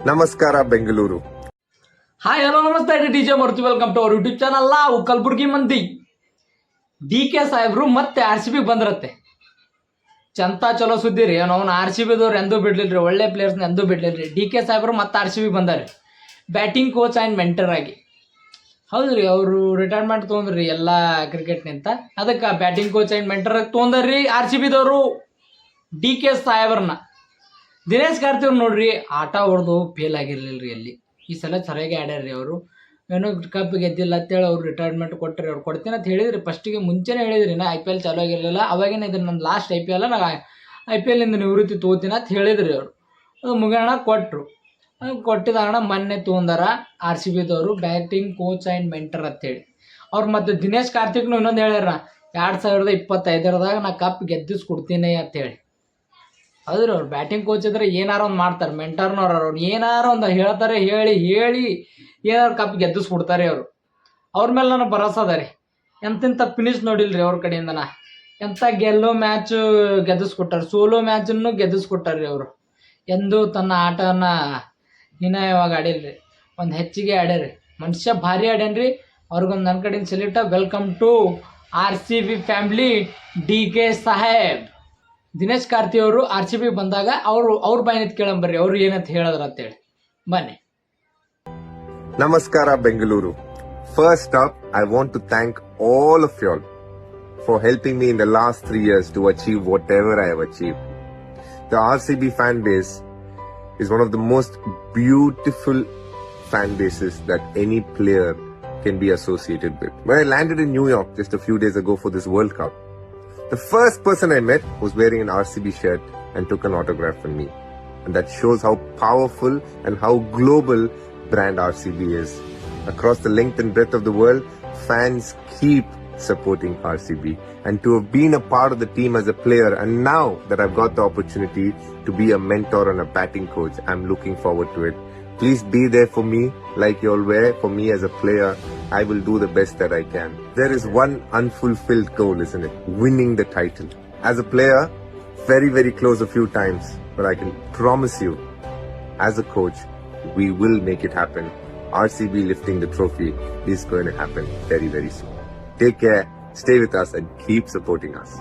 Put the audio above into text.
ನಮಸ್ಕಾರ Bengaluru. Hi hello ನಮಸ್ತೆ DJ Murthy, welcome to our YouTube channel. ನಾವು ಕಲಬುರ್ಗಿ ಮಂದಿ DK ಸಾಹೇಬ್ರು ಮತ್ತೆ RCB ಬಂದ್ರತ್ತೆ. ಚಂತ ಚಲೋ ಸುದ್ದಿ ರೀ. ಅವ್ನು RCBದವ್ರು ಎಂದೂ ಬಿಡ್ಲಿಲ್ರಿ, ಒಳ್ಳೆ ಪ್ಲೇಯರ್ಸ್ನ ಎಂದೂ ಬಿಡ್ಲಿಲ್ರಿ. DK ಸಾಹೇಬ್ರು ಮತ್ತೆ RCB ಬಂದಾರೆ ಬ್ಯಾಟಿಂಗ್ ಕೋಚ್ ಆ್ಯಂಡ್ ಮೆಂಟರ್ ಆಗಿ. ಹೌದು ರೀ, ಅವರು ರಿಟೈರ್ಮೆಂಟ್ ತೊಗೊಂಡ್ರಿ ಎಲ್ಲ ಕ್ರಿಕೆಟ್ನಿಂತ. ಅದಕ್ಕೆ ಬ್ಯಾಟಿಂಗ್ ಕೋಚ್ ಆ್ಯಂಡ್ ಮೆಂಟರ್ ಆಗಿ ತೊಗೊಂಡ್ರಿ RCBದವರು DK ಸಾಹೇಬ್ರನ್ನ. ದಿನೇಶ್ ಕಾರ್ತಿಕ್ ನೋಡ್ರಿ, ಆಟ ಹೊಡೆದು ಫೇಲ್ ಆಗಿರ್ಲಿಲ್ಲ ರೀ. ಅಲ್ಲಿ ಈ ಸಲ ಸರಿಯಾಗಿ ಆಡ್ಯಾರ್ರಿ. ಅವರು ಏನೋ ಕಪ್ ಗೆದ್ದಿಲ್ಲ ಅಂತೇಳಿ ಅವ್ರು ರಿಟೈರ್ಮೆಂಟ್ ಕೊಟ್ಟರೆ ಅವ್ರು ಕೊಡ್ತೀನಿ ಅಂತ ಹೇಳಿದ್ರಿ. ಫಸ್ಟಿಗೆ ಮುಂಚೆನೇ ಹೇಳಿದ್ರಿ, ನಾ IPL ಚಾಲೂ ಆಗಿರಲಿಲ್ಲ ಅವಾಗಿನ ಇದು ನನ್ನ ಲಾಸ್ಟ್ IPL, ನಾ IPLನಿಂದ ನಿವೃತ್ತಿ ತೊಗೋತೀನಿ ಅಂತ ಹೇಳಿದ್ರಿ ಅವರು. ಅದು ಮುಗಿಯೋಣ ಕೊಟ್ಟರು. ಕೊಟ್ಟಿದ್ದಾಣ ಮೊನ್ನೆ ತೊಗೊಂಡಾರ RCBದವರು ಬ್ಯಾಟಿಂಗ್ ಕೋಚ್ ಆ್ಯಂಡ್ ಮೆಂಟರ್ ಅಂತೇಳಿ. ಅವ್ರು ಮತ್ತು ದಿನೇಶ್ ಕಾರ್ತಿಕ್ನು ಇನ್ನೊಂದು ಹೇಳ್ಯಾರ, 2025 ನಾ ಕಪ್ ಗೆದ್ದಿಸ್ಕೊಡ್ತೀನಿ ಅಂತೇಳಿ. ಹೌದ್ರಿ, ಅವ್ರು ಬ್ಯಾಟಿಂಗ್ ಕೋಚ್ ಇದ್ರೆ ಏನಾರ ಒಂದು ಮಾಡ್ತಾರೆ. ಮೆಂಟರ್ನವ್ರು ಅವ್ರು ಏನಾರ ಒಂದು ಹೇಳ್ತಾರೆ, ಹೇಳಿ ಏನಾರು ಕಪ್ ಗೆದ್ದಿಸ್ಬಿಡ್ತಾರೆ ಅವರು. ಅವ್ರ ಮೇಲೆ ನನಗೆ ಭರೋಸೆ ಅದ ರೀ. ಎಂತೆಂಥ ಫಿನಿಶ್ ನೋಡಿಲ್ರಿ ಅವ್ರ ಕಡೆಯಿಂದನ. ಎಂಥ ಗೆಲ್ಲೋ ಮ್ಯಾಚ್ ಗೆದ್ದಿಸ್ಕೊಟ್ಟಾರೆ, ಸೋಲೋ ಮ್ಯಾಚನ್ನು ಗೆದ್ದಿಸ್ಕೊಟ್ಟಾರ್ರಿ ಅವರು. ಎಂದೂ ತನ್ನ ಆಟನ ಹೀನಾಯವಾಗಿ ಆಡಿಲ್ರಿ, ಒಂದು ಹೆಚ್ಚಿಗೆ ಆಡ್ಯಾರಿ. ಮನುಷ್ಯ ಭಾರಿ ಆಡ್ಯಾನ್ರಿ. ಅವ್ರಿಗೊಂದು ನನ್ನ ಕಡೆಯಿಂದ salute. Welcome to RCB family DK ಸಾಹೇಬ್. ದಿನೇಶ್ ಕಾರ್ತಿ ಅವರು RCB ಬಂದಾಗ ಅವ್ರ ಬಾಯಿನಿಂದ ಕೇಳಂಬರ್ರಿ ಅವ್ರು ಏನಂತ ಹೇಳಿದ್ರ ಅಂತೇಳಿ. ಬನ್ನಿ. ನಮಸ್ಕಾರ Bengaluru. First up, I want to thank all of y'all for helping me in the last 3 years to achieve whatever I have achieved. The RCB fan base is one of the most beautiful fan bases that any player can be associated with. When I landed in New York just a few days ago for this World Cup, the first person I met was wearing an RCB shirt and took an autograph from me. And that shows how powerful and how global brand RCB is. Across the length and breadth of the world, fans keep supporting RCB. And to have been a part of the team as a player, and now that I've got the opportunity to be a mentor and a batting coach, I'm looking forward to it. Please be there for me like you all were for me as a player. I will do the best that I can. There is one unfulfilled goal, isn't it? Winning the title. As a player, very, very close a few times. But I can promise you, as a coach, we will make it happen. RCB lifting the trophy is going to happen very, very soon. Take care, stay with us and keep supporting us.